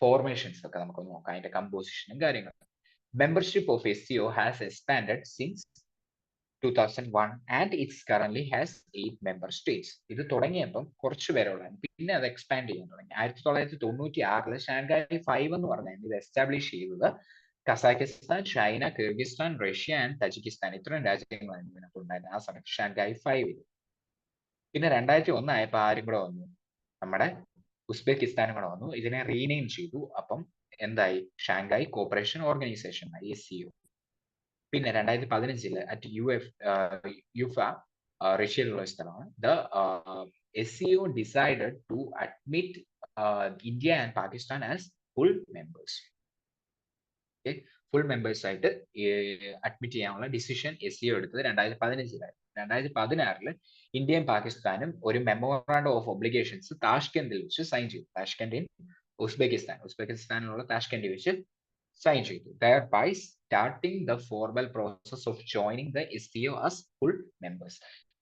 formations ഒക്കെ നമുക്ക് നോക്കാം, അതിന്റെ കമ്പോസിഷനും കാര്യങ്ങളും. Membership of SCO has expanded since 2001 and it currently has 8 member states. ഇത് തുടങ്ങിയപ്പം കുറച്ച് പേരുള്ളതാണ്, പിന്നെ അത് എക്സ്പാൻഡ് ചെയ്യാൻ തുടങ്ങി. 1996 ഷാങ്ഹായ് 5 എന്ന് പറഞ്ഞാൽ ഇത് എസ്റ്റാബ്ലിഷ് ചെയ്തത് Kazakhstan, China, Kyrgyzstan, Russia and Tajikistan, ഇത്രയും രാജ്യങ്ങളാണ് ഇതിനകത്ത് ഉണ്ടായിരുന്നത് ആ സമയത്ത് ഷാങ്ഹായ് 5. പിന്നെ 2001 ആയപ്പോൾ ആരും കൂടെ വന്നു, നമ്മുടെ ഉസ്ബെക്കിസ്ഥാനും കൂടെ വന്നു. ഇതിനെ റീനെയിം ചെയ്തു. അപ്പം എന്തായി? ഷാങ്ഹായ് കോപ്പറേഷൻ ഓർഗനൈസേഷൻ ആയി SCO. പിന്നെ 2015 അറ്റ് യുഫ, റഷ്യയിലുള്ള സ്ഥലമാണ്, SCO decided to admit India and Pakistan as full members. Full members ആയിട്ട് അഡ്മിറ്റ് ചെയ്യാനുള്ള ഡിസിഷൻ SCO എടുത്തത് 2015. 2016 ഇന്ത്യയും പാകിസ്ഥാനും ഒരു മെമ്മോറാണ്ടം ഓഫ് ഒബ്ലിഗേഷൻസ് താഷ്കെന്തിൽ വെച്ച് സൈൻ ചെയ്തു. താഷ്കെന്റ് ഇൻ ഉസ്ബെക്കിസ്ഥാനിലുള്ള താഷ്കെന്റിൽ വെച്ച് സൈൻ ചെയ്തു. thereby starting the formal process of joining the SCO as full members.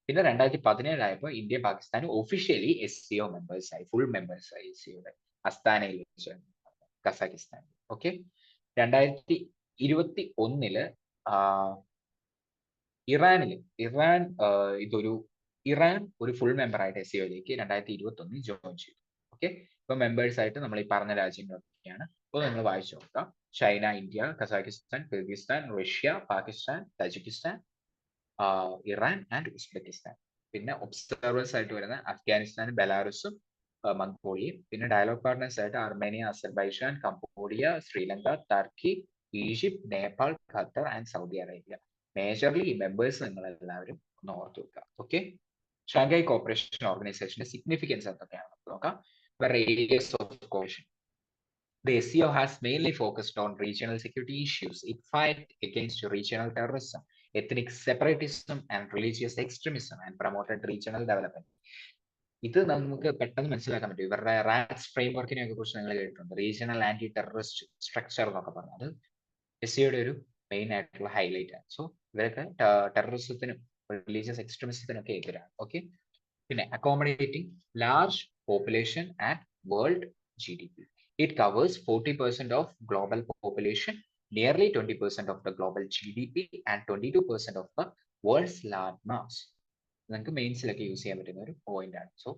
പിന്നെ 2017 ആയപ്പോൾ India Pakistan officially SCO members ആയി, ഫുൾ മെമ്പേഴ്സ് ആയി SCOയുടെ അസ്താനയിൽ വെച്ച് കസാക്കിസ്ഥാൻ. ഓക്കെ, 2021 ഇറാൻ ഒരു ഫുൾ മെമ്പർ ആയിട്ട് SCOയിലേക്ക് 2021 ജോയിൻ ചെയ്തു. ഓക്കെ, ഇപ്പൊ മെമ്പേഴ്സ് ആയിട്ട് നമ്മൾ ഈ പറഞ്ഞ രാജ്യങ്ങളൊക്കെയാണ്. അപ്പോൾ നിങ്ങൾ വായിച്ചു നോക്കാം: China, India, Kazakhstan, Kyrgyzstan, Russia, Pakistan, Tajikistan, Iran and Uzbekistan. പിന്നെ ഒബ്സർവേഴ്സ് ആയിട്ട് വരുന്ന അഫ്ഗാനിസ്ഥാനും ബെലാറുസും മംഗോളിയയും, പിന്നെ ഡയലോഗ് പാർട്ട്നേഴ്സ് ആയിട്ട് Armenia, Azerbaijan, Cambodia, Sri Lanka, Turkey, Egypt, Nepal, Qatar and Saudi Arabia. Majorly ഈ മെമ്പേഴ്സ് നിങ്ങൾ എല്ലാവരും ഒന്ന് ഓർത്ത് വെക്കുക. ഓക്കെ, ഷാങ്ഹായ് കോപ്പറേഷൻ ഓർഗനൈസേഷന്റെ സിഗ്നിഫിക്കൻസ് എന്തൊക്കെയാണ് നമുക്ക് നോക്കാം. Arias of cooperation. The SCO has mainly focused on regional security issues. It fight against regional terrorism, ethnic separatism, and religious extremism, and promoted regional development. ഇത് നമുക്ക് പെട്ടെന്ന് മനസ്സിലാക്കാൻ പറ്റും. ഇവരുടെ റാറ്റ്സ് ഫ്രെയിംവർക്കിനെ കുറിച്ച് നിങ്ങൾ കേട്ടിട്ടുണ്ട്. റീജിയണൽ ആന്റി ടെററിസ്റ്റ് സ്ട്രക്ചർ എന്നൊക്കെ പറഞ്ഞു. അത് SCOയുടെ ഒരു മെയിൻ ആയിട്ടുള്ള ഹൈലൈറ്റ് ആണ്. സോ ഇവരൊക്കെ ടെററിസത്തിനും റിലീജിയസ് എക്സ്ട്രീമിസത്തിനും ഒക്കെ എതിരാണ്. ഓക്കെ, പിന്നെ accommodating large population and world GDP. It covers 40% of global population, nearly 20% of the global GDP, and 22% of the world's land mass. നിങ്ങൾക്ക് മെയിൻസിലൊക്കെ യൂസ് ചെയ്യാൻ പറ്റുന്ന ഒരു പോയിന്റ് ആണ്. സോ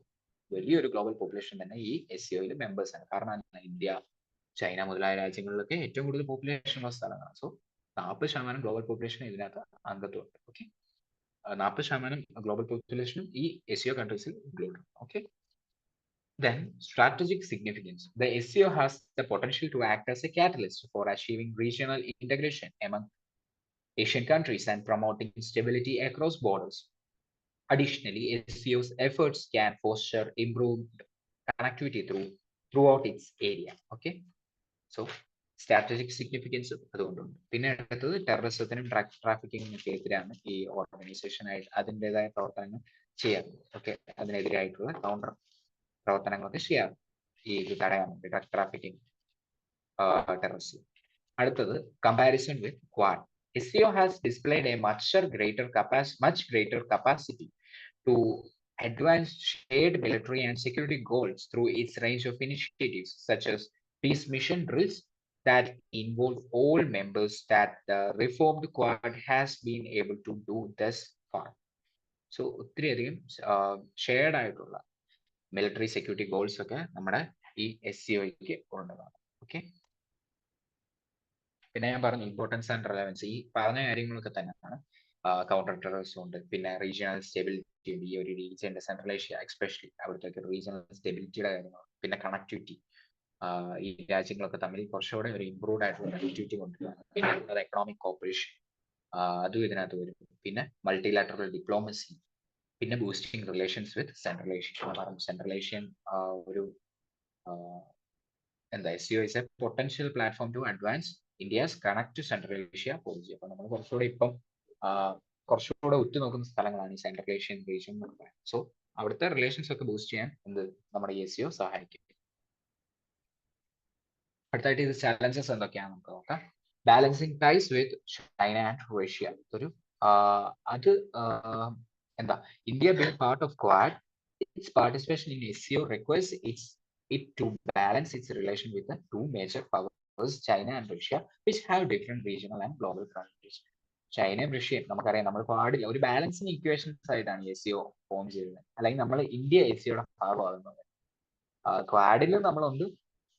വലിയൊരു ഗ്ലോബൽ പോപ്പുലേഷൻ തന്നെ ഈ SCOയിൽ മെമ്പേഴ്സ് ആണ്. കാരണം ഇന്ത്യ, ചൈന മുതലായ രാജ്യങ്ങളിലൊക്കെ ഏറ്റവും കൂടുതൽ പോപ്പുലേഷൻ ഉള്ള സ്ഥലങ്ങളാണ്. സോ 40% ഗ്ലോബൽ പോപ്പുലേഷൻ ഇതിനകത്ത് അംഗത്വമുണ്ട്. ഓക്കെ, 40% ഗ്ലോബൽ പോപ്പുലേഷനും ഈ SCO കൺട്രീസിൽ ഇൻക്ലൂഡ് ആണ്. Okay, then strategic significance. The SCO has the potential to act as a catalyst for achieving regional integration among Asian countries and promoting stability across borders. Additionally, SCO's efforts can foster improved connectivity throughout its area. Okay, so strategic significance അതുകൊണ്ടുണ്ട്. പിന്നെ അടുത്തത് ടെററിസത്തിനും drug ട്രാഫിക്കിങ്ങിനും ഒക്കെ എതിരാണ് ഈ ഓർഗനൈസേഷനായിട്ട് അതിൻ്റെതായ പ്രവർത്തനങ്ങൾ ചെയ്യാറുണ്ട്. Okay, അതിനെതിരായിട്ടുള്ള counter പ്രവർത്തനങ്ങളൊക്കെ ചെയ്യാറ് ഈ ഇത് തടയാൻ വേണ്ടി, ഡ്രഗ് ട്രാഫിക്കിംഗ്, ടെററിസം. അടുത്തത് comparison with quad. SCO has displayed a much greater capacity to advance shared military and security goals through its range of initiatives such as peace mission drills that involve all members that the reformed Quad has been able to do thus far. So ഒത്തിരിയധികം shared ആയിട്ടുള്ള military security goals ഒക്കെ നമ്മുടെ ഈ SCOയ്ക്ക് ഉള്ളതാണ്. Okay, പിന്നെ ഞാൻ പറഞ്ഞു importance and relevance. ഈ പറഞ്ഞ കാര്യങ്ങളൊക്കെ തന്നെയാണ്. കൗണ്ടർ ടെററിസം ഉണ്ട്, പിന്നെ റീജിയണൽ സ്റ്റെബിലിറ്റി ഉണ്ട്. ഈ ഒരു റീജിയന്റെ സെൻട്രൽ ഏഷ്യ എക്സ്പെഷ്യലി അവിടുത്തെ റീജിയണൽ സ്റ്റെബിലിറ്റിയുടെ കാര്യങ്ങൾ, പിന്നെ കണക്ടിവിറ്റി, ഈ രാജ്യങ്ങളൊക്കെ തമ്മിൽ കുറച്ചുകൂടെ ഒരു ഇംപ്രൂവ്ഡ് ആയിട്ടുള്ള കണക്ടിവിറ്റി കൊണ്ടുവരിക. പിന്നെ എക്കണോമിക് കോപ്പറേഷൻ, അതും ഇതിനകത്ത് വരും. പിന്നെ മൾട്ടിലാറ്ററൽ ഡിപ്ലോമസി, പിന്നെ ബൂസ്റ്റിംഗ് റിലേഷൻസ് വിത്ത് സെൻട്രൽ ഏഷ്യ. സെൻട്രൽ ഏഷ്യൻ ഒരു എന്താ SCO is a potential platform to advance India's connect to Central Asia policy. അപ്പൊ നമ്മൾ കുറച്ചുകൂടെ ഇപ്പം കുറച്ചുകൂടെ ഉറ്റുനോക്കുന്ന സ്ഥലങ്ങളാണ് ഈ സെൻട്രൽ ഏഷ്യൻ റീജിയൻ. സോ അവിടുത്തെ റിലേഷൻസ് ഒക്കെ ബൂസ്റ്റ് ചെയ്യാൻ നമ്മുടെ SCO സഹായിക്കും. അടുത്തായിട്ട് ഇത് ചാലഞ്ചസ് എന്തൊക്കെയാണ് നമുക്ക് നോക്കാം. Balancing ties with China and Russia. ഒരു അത് എന്താ, India being part of Quad, its participation in SCO requires it to balance its relation with the two major powers, China and Russia, which have different regional and global priorities. ചൈനയും റഷ്യയും നമുക്കറിയാം, നമ്മൾ പാടില്ല ഒരു balancing equations ആയിട്ടാണ് SCO form ചെയ്യുന്നത്. അല്ലെങ്കിൽ നമ്മൾ ഇന്ത്യ SCOയുടെ ഭാഗമാകുന്നത്. ക്വാഡിലും നമ്മളുണ്ട്,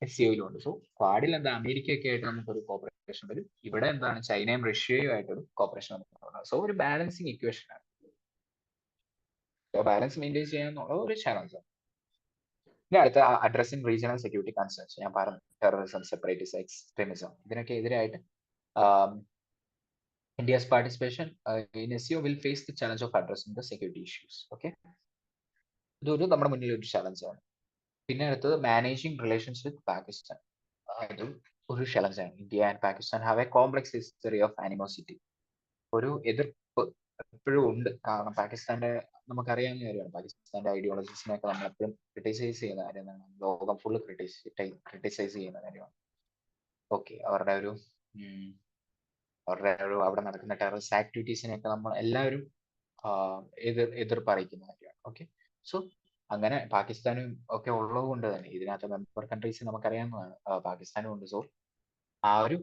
SCOയിലും ഉണ്ട്. സോ ക്വാഡിൽ എന്താ, അമേരിക്കയൊക്കെ ആയിട്ട് നമുക്കൊരു കോപ്പറേഷൻ വരും. ഇവിടെ എന്താണ്, ചൈനയും റഷ്യയും ആയിട്ടൊരു കോപ്പറേഷൻ നമുക്ക്. സോ ഒരു ബാലൻസിങ് ഇക്വേഷൻ ആണ്. ബാലൻസ് മെയിൻറ്റെയിൻ ചെയ്യാന്നുള്ള ഒരു ചാലഞ്ച്. ഇനി അടുത്ത അഡ്രസ്സിംഗ് റീജിയണൽ സെക്യൂരിറ്റി കൺസേൺസ്. ഞാൻ പറഞ്ഞു ടെററിസം, സെപ്പറേറ്റിസം, എക്സ്ട്രീമിസം, ഇതിനൊക്കെ എതിരായിട്ട് India's participation in SCO will face the challenge of addressing the security issues. Okay, ഇതൊരു നമ്മുടെ മുന്നിൽ ഒരു ചാലഞ്ച് ആണ്. പിന്നെ അടുത്തത് മാനേജിങ് റിലേഷൻസ് വിത്ത് പാകിസ്ഥാൻ. അതും ഒരു ചാലഞ്ച് ആണ്. India and Pakistan have a complex history of animosity. ഒരു എതിർപ്പ് എപ്പോഴും ഉണ്ട്. കാരണം പാകിസ്ഥാന്റെ നമുക്കറിയാവുന്ന കാര്യമാണ്, പാകിസ്ഥാന്റെ ഐഡിയോളജീസിനെയൊക്കെ നമ്മൾ എപ്പോഴും ക്രിട്ടിസൈസ് ചെയ്യുന്ന കാര്യമാണ്. ലോകം ഫുള്ള് ക്രിട്ടിസൈസ് ചെയ്യുന്ന കാര്യമാണ്. ഓക്കെ, അവരുടെ ഒരു അവിടെ നടക്കുന്ന ടെററിസ്റ്റ് ആക്ടിവിറ്റീസിനെയൊക്കെ നമ്മൾ എല്ലാവരും എതിർപ്പ് അറിയിക്കുന്ന കാര്യമാണ്. ഓക്കെ, സോ അങ്ങനെ പാകിസ്ഥാനും ഒക്കെ ഉള്ളത് കൊണ്ട് തന്നെ ഇതിനകത്ത് മെമ്പർ കൺട്രീസ് നമുക്കറിയാവുന്നതാണ്, പാകിസ്ഥാനും ഉണ്ട്. സോ ആ ഒരു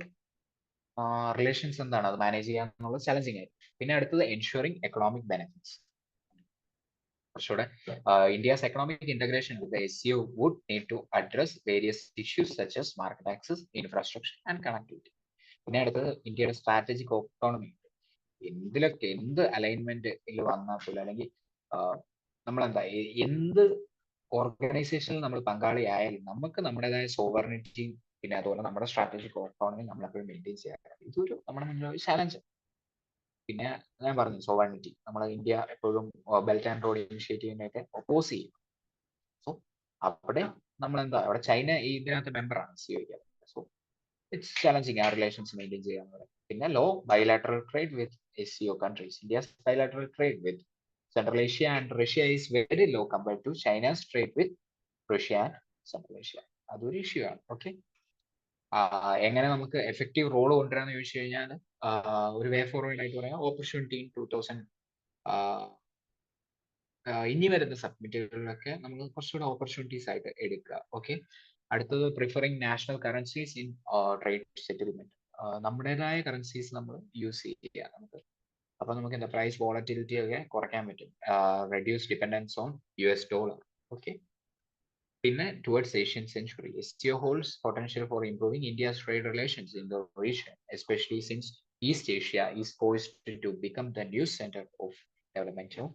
റിലേഷൻസ് എന്താണ്, അത് മാനേജ് ചെയ്യാന്നുള്ളത് ചലഞ്ചിങ് ആയിരിക്കും. പിന്നെ അടുത്തത് എൻഷുറിംഗ് എക്കണോമിക് ബെനിഫിറ്റ്സ്. കുറച്ചുകൂടെ India's economic integration with the SCO would need to address various issues such as market access, infrastructure and connectivity. പിന്നെ അടുത്തത് ഇന്ത്യയുടെ സ്ട്രാറ്റജിക് ഓട്ടോണമി. എന്ത് അലൈൻമെന്റ് വന്നാൽ പോലും, അല്ലെങ്കിൽ നമ്മളെന്താ എന്ത് ഓർഗനൈസേഷനിൽ നമ്മൾ പങ്കാളിയായാലും നമുക്ക് നമ്മുടേതായ സോവറിനിറ്റി പിന്നെ അതുപോലെ നമ്മുടെ സ്ട്രാറ്റജിക് ഓട്ടോണമി നമ്മളെപ്പോഴും മെയിൻറ്റെയിൻ ചെയ്യാറുണ്ട്. ഇതൊരു നമ്മുടെ മുന്നിൽ ഒരു ചാലഞ്ച്. പിന്നെ ഞാൻ പറഞ്ഞു സോവറിനിറ്റി, നമ്മൾ ഇന്ത്യ എപ്പോഴും ബെൽറ്റ് ആൻഡ് റോഡ് ഇനിഷ്യേറ്റീവിനെയൊക്കെ ഒപ്പോസ് ചെയ്യും. സോ അവിടെ നമ്മളെന്താ അവിടെ ചൈന ഇതിനകത്ത് മെമ്പറാണ് സിഒയ്ക്ക്. സോ ഇറ്റ്സ് ചാലഞ്ചിങ് ആ റിലേഷൻസ് മെയിൻറ്റെയിൻ ചെയ്യാന്ന് പറയുന്നത്. പിന്നെ low bilateral trade with SCO countries. India's bilateral trade with Central Asia and Russia is very low compared to China's trade with Russia and Central Asia. അതൊരു issue ആണ്. Okay, എങ്ങനെ നമുക്ക് effective role കൊണ്ടുവരാന്ന് ചോദിച്ചു കഴിഞ്ഞാൽ ഒരു വേ ഫോർവേഡ് ആയിട്ട് പറയാം, opportunity in 2000 ഇനി വരുന്ന സബ്മിറ്റുകളിലൊക്കെ നമ്മൾ കുറച്ചുകൂടെ ഓപ്പർച്യൂണിറ്റീസ് ആയിട്ട് എടുക്കുക. ഓക്കെ, അടുത്തത് preferring national currencies in trade settlement. നമ്മുടേതായ കറൻസീസ് നമ്മൾ യൂസ് ചെയ്യുക നമുക്ക്. അപ്പൊ നമുക്ക് എന്താ പ്രൈസ് വോളറ്റിലിറ്റി ഒക്കെ കുറയ്ക്കാൻ പറ്റും. Reduce dependence on US dollar. Okay, പിന്നെ towards Asian century, SCO holds potential for improving India's trade relations in the region, especially since East Asia is poised to become the new center of development of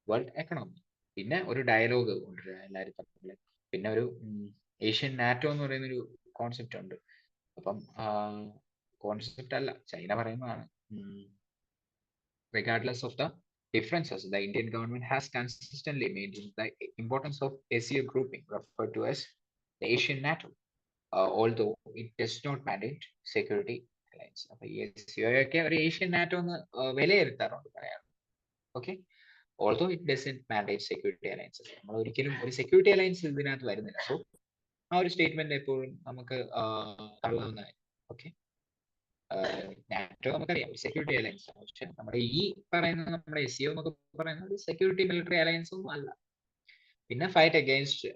world economy. പിന്നെ ഒരു dialogue കൊണ്ടുവരിക എല്ലാവരും തമ്മിൽ. പിന്നെ ഒരു Asian NATO എന്ന് പറയുന്ന ഒരു കോൺസെപ്റ്റ് ഉണ്ട്. അപ്പം കോൺസെപ്റ്റ് അല്ല, ചൈന പറയുന്നതാണ്. Regardless of the differences, the Indian government has consistently maintained the importance of SCO grouping, referred to as the Asian NATO, although it does not mandate security alliance. അപ്പൊ ഈ SCO ഒക്കെ ഒരു Asian NATO എന്ന് വിലയിരുത്താറുണ്ട് പറയാം. Okay, also it doesn't mandate security alliances. നമ്മൾ ഒരിക്കലും ഒരു security alliance ഇതിനകത്ത് വരുന്നില്ല. സോ ആ ഒരു സ്റ്റേറ്റ്മെന്റ് എപ്പോഴും നമുക്ക് തള്ളാവുന്നതായി. ഓക്കെ, നാറ്റോ നമുക്കറിയാം സെക്യൂരിറ്റി അലയൻസ് ആണ്. പക്ഷെ നമ്മുടെ ഈ പറയുന്ന നമ്മുടെ SCO എന്നൊക്കെ പറയുന്നത് ഒരു സെക്യൂരിറ്റി മിലിറ്ററി അലയൻസ് ഒന്നും അല്ല. പിന്നെ ഫൈറ്റ് അഗെയിൻസ്റ്റ്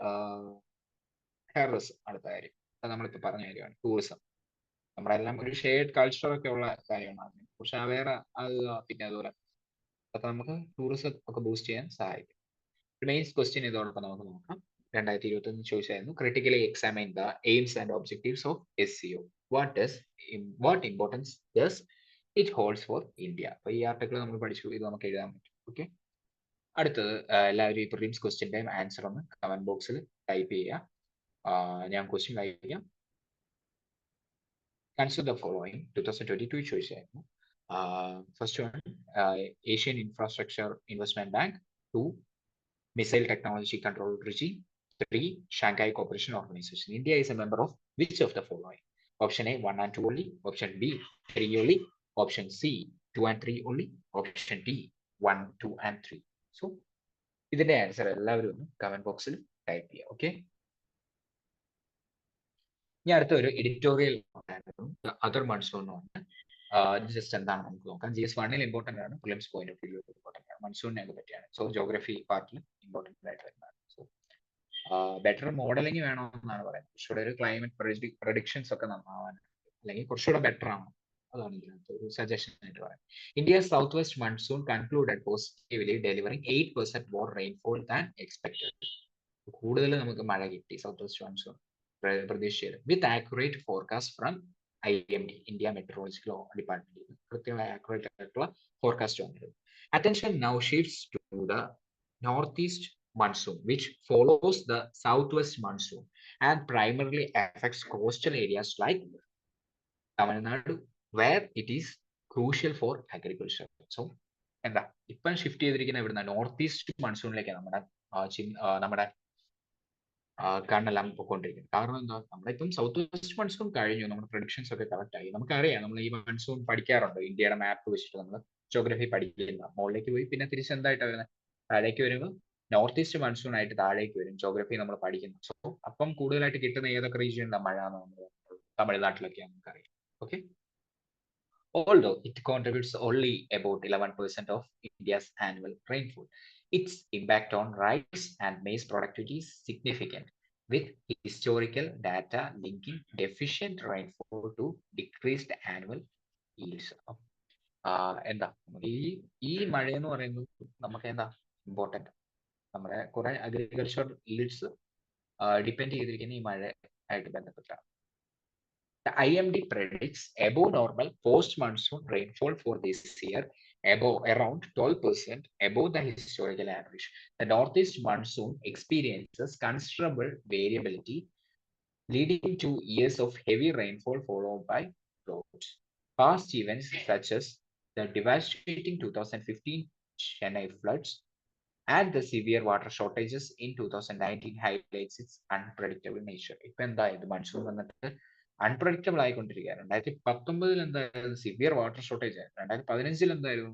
ടെററിസം, അടുത്ത കാര്യം നമ്മളിപ്പോ പറഞ്ഞ കാര്യമാണ്. ടൂറിസം, നമ്മുടെ എല്ലാം ഒരു ഷെയർഡ് കൾച്ചർ ഒക്കെ ഉള്ള കാര്യമാണ്. പക്ഷെ വേറെ അത് പിന്നെ അതുപോലെ അപ്പൊ നമുക്ക് ടൂറിസം ഒക്കെ ബൂസ്റ്റ് ചെയ്യാൻ സഹായിക്കും. മെയിൻസ് ക്വസ്റ്റ്യൻ ഇതോടൊപ്പം നമുക്ക് നോക്കാം. 2021 ചോദിച്ചായിരുന്നു, critically examine the aims and objectives of SCO. What importance does it holds for India? അപ്പൊ ഈ ആർട്ടിക്കിൾ നമ്മൾ പഠിച്ചു, ഇത് നമുക്ക് എഴുതാൻ പറ്റും. ഓക്കെ, അടുത്തത് എല്ലാവരും ഈ പ്രിലിംസ് ക്വസ്റ്റ്യന്റെ ആൻസർ ഒന്ന് കമന്റ് ബോക്സിൽ ടൈപ്പ് ചെയ്യുക. ഞാൻ ക്വസ്റ്റ്യൻ വായിക്കാം. കൺസിഡർ ദ ഫോളോയിങ് 2022 ചോദിച്ചായിരുന്നു. First one, Asian infrastructure investment bank. 2, Missile Technology Control Regime. 3, Shanghai Cooperation Organization. India is a member of which of the following? Option A, 1 and 2 only. Option B, 3 only. Option C, 2 and 3 only. Option D, 1, 2 and 3. So, ഇതിന്റെ answer എല്ലാവരും ഒന്ന് comment ബോക്സിൽ type ചെയ്യുക. Okay, ഇനി അടുത്ത ഒരു editorial other monsoon ആണ്. Just എന്താണ് നമുക്ക് നോക്കാം. GS1 ഇമ്പോർട്ടന്റ് ആണ്, prelims point of view important ആണ്, മൺസൂണിനെ പറ്റിയാണ്. സോ ജോഗ്രഫി പാർട്ടിൽ ഇമ്പോർട്ടന്റ് ആയിട്ട് വരുന്നതാണ്. സോ ബെറ്റർ മോഡലിംഗ് വേണമെന്നാണ് പറയുന്നത്. കുറച്ചുകൂടെ ഒരു ക്ലൈമറ്റ് പ്രഡിക്ഷൻസ് ഒക്കെ നന്നാവാൻ, അല്ലെങ്കിൽ കുറച്ചുകൂടെ ബെറ്റർ ആണ്, അതാണ് ഇതിനകത്ത് ഒരു സജഷൻ ആയിട്ട് പറയാം. India south west monsoon concluded positively, delivering 8% more rainfall than expected. കൂടുതൽ നമുക്ക് മഴ കിട്ടി സൗത്ത് വെസ്റ്റ് മൺസൂൺ പ്രതീക്ഷിച്ചത്, with accurate forecast from IMD, India meteorological department കൃത്യമായ ആക്യുറേറ്റ് ആയിട്ടുള്ള ഫോർകാസ്റ്റ് വന്നത്. Attention now shifts to the northeast monsoon, which follows the southwest monsoon and primarily affects coastal areas like Tamil Nadu, where it is crucial for agriculture. So, എന്താ ഇപ്പം shift ചെയ്തിരിക്കുന്ന ഇവിടുന്ന് north east മൺസൂണിലേക്കാണ് നമ്മുടെ കണ്ണെല്ലാം പൊക്കോണ്ടിരിക്കുന്നത്. കാരണം എന്താ, നമ്മളിപ്പം south west monsoon കഴിഞ്ഞു, നമ്മുടെ പ്രഡിക്ഷൻസ് ഒക്കെ കറക്റ്റ് ആയി. നമുക്കറിയാം, നമ്മൾ ഈ മൺസൂൺ പഠിക്കാറുണ്ട്, ഇന്ത്യയുടെ മാപ്പ് വെച്ചിട്ട് നമ്മൾ ജോഗ്രഫി പഠിക്കില്ല. മുകളിലേക്ക് പോയി പിന്നെ തിരിച്ചെന്തായിട്ടാണ് വരുന്നത്, താഴേക്ക് വരുമ്പോൾ നോർത്ത് ഈസ്റ്റ് മൺസൂൺ ആയിട്ട് താഴേക്ക് വരും. ജോഗ്രഫി നമ്മൾ പഠിക്കുന്നു. സോ അപ്പം കൂടുതലായിട്ട് കിട്ടുന്ന ഏതൊക്കെ റീജിയനിലാണ് മഴ എന്ന് നമ്മൾ തമിഴ്നാട്ടിലൊക്കെ നമുക്കറിയാം. Okay, although it contributes only about 11% of India's annual rainfall, its impact on rice and maize productivity is significant, with historical data linking deficient rainfall to decreased annual yields. എന്താ ഈ മഴ എന്ന് പറയുന്നത് നമുക്ക് എന്താ ഇമ്പോർട്ടന്റ്, നമ്മുടെ കുറെ അഗ്രികൾച്ചർ yields ഡിപ്പെൻഡ് ചെയ്തിരിക്കുന്ന ഈ മഴ ആയിട്ട് ബന്ധപ്പെട്ടാണ്. The IMD predicts above normal post-monsoon rainfall for this year, around 12% above the historical average. The northeast monsoon experiences considerable variability, leading to years of heavy rainfall followed by droughts. Past events such as the devastating 2015 Chennai floods and the severe water shortages in 2019 highlights its unpredictable nature. ഇപ്പൊ എന്തായത് monsoon വന്നിട്ട് unpredictable ആയിക്കൊണ്ടിരിക്കുകയാണ്. 2019 എന്തായാലും severe water shortage ആയിരുന്നു. 2015 എന്തായിരുന്നു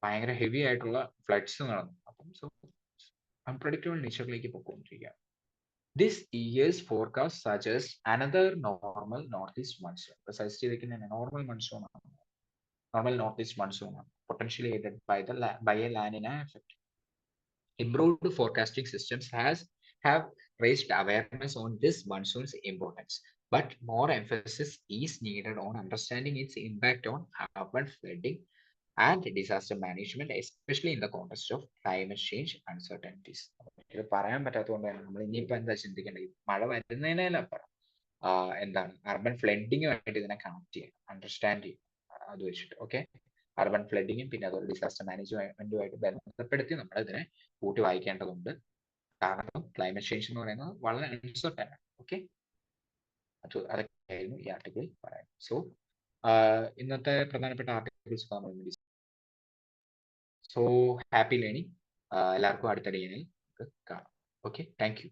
ഭയങ്കര heavy ആയിട്ടുള്ള floods നടന്നു. അപ്പം സോ അൺപ്രഡിക്റ്റബിൾ നേച്ചറിലേക്ക് പോയിക്കൊണ്ടിരിക്കുക. This year's forecast suggests another normal northeast monsoon. Suggest ചെയ്തിരിക്കുന്ന നോർമൽ മൺസൂൺ ആണ്. നോർമൽ നോർത്ത് ഈസ്റ്റ് മൺസൂൺ ആണ്. Potentially aided by a La Nina effect. Improved forecasting systems have raised awareness on this monsoon's importance, but more emphasis is needed on understanding its impact on urban flooding and disaster management, especially in the context of climate change uncertainties. ഇത് പറയാൻ പറ്റാത്തതുകൊണ്ടാണ് നമ്മൾ ഇനിയിപ്പോൾ എന്താ ചിന്തിക്കേണ്ടത്, മഴ വരുന്നതിനല്ല എന്താണ് urban ഫ്ലഡിങ്ങുമായിട്ട് ഇതിനെ connect ചെയ്യണം, അണ്ടർസ്റ്റാൻഡ് ചെയ്യണം. അത് വെച്ചിട്ട് ഓക്കെ, അർബൻ ഫ്ലഡിങ്ങും പിന്നെ അതുപോലെ ഡിസാസ്റ്റർ മാനേജ്മെന്റുമായിട്ട് ബന്ധപ്പെടുത്തി നമ്മൾ ഇതിനെ കൂട്ടി വായിക്കേണ്ടതുണ്ട്. കാരണം ക്ലൈമറ്റ് ചേഞ്ച് എന്ന് പറയുന്നത് വളരെ അൺസർട്ടൻ ആണ്. ഓക്കെ, അതൊക്കെയായിരുന്നു ഈ ആർട്ടിക്കിൾ പറയാൻ. സോ ഇന്നത്തെ പ്രധാനപ്പെട്ട ആർട്ടിക്കിൾസ് നമ്മൾ സോ ഹാപ്പി ലേണിംഗ്. എല്ലാവർക്കും അടുത്ത ഡേയിൽ കാണാം. Okay, thank you.